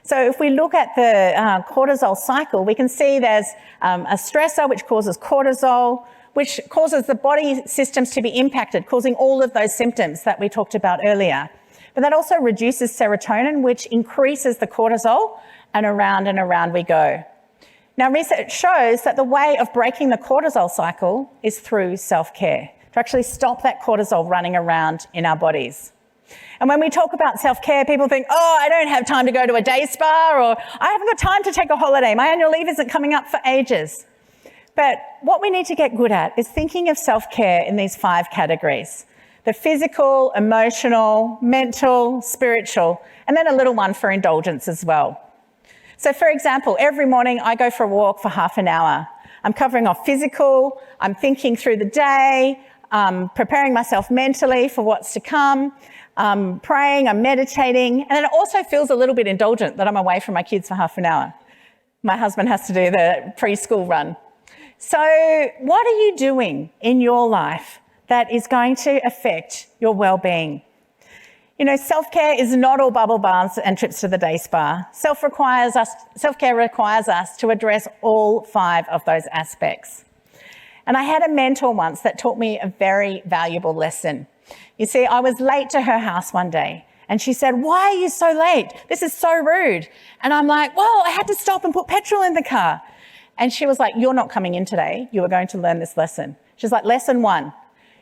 So if we look at the cortisol cycle, we can see there's a stressor which causes cortisol, which causes the body systems to be impacted, causing all of those symptoms that we talked about earlier. But that also reduces serotonin, which increases the cortisol, and around we go. Now, research shows that the way of breaking the cortisol cycle is through self-care, to actually stop that cortisol running around in our bodies. And when we talk about self-care, people think, oh, I don't have time to go to a day spa, or I haven't got time to take a holiday. My annual leave isn't coming up for ages. But what we need to get good at is thinking of self-care in these 5 categories: the physical, emotional, mental, spiritual, and then a little one for indulgence as well. So for example, every morning I go for a walk for half an hour. I'm covering off physical, I'm thinking through the day, preparing myself mentally for what's to come, praying, I'm meditating, and then it also feels a little bit indulgent that I'm away from my kids for half an hour. My husband has to do the preschool run. So what are you doing in your life that is going to affect your well-being? You know, self-care is not all bubble baths and trips to the day spa. Self-care requires us to address all 5 of those aspects. And I had a mentor once that taught me a very valuable lesson. You see, I was late to her house one day and she said, "Why are you so late? This is so rude." And I'm like, "Well, I had to stop and put petrol in the car." And she was like, "You're not coming in today. You are going to learn this lesson." She's like, "Lesson 1,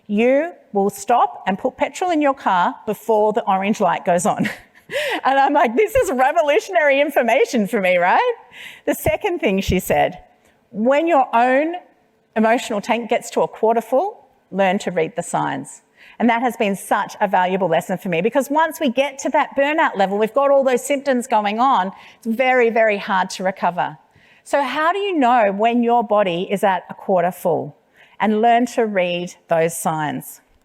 you will stop and put petrol in your car before the orange light goes on." And I'm like, this is revolutionary information for me, right? The second thing she said, when your own emotional tank gets to a quarter full, learn to read the signs. And that has been such a valuable lesson for me, because once we get to that burnout level, we've got all those symptoms going on, it's very, very hard to recover. So how do you know when your body is at a quarter full? And learn to read those signs.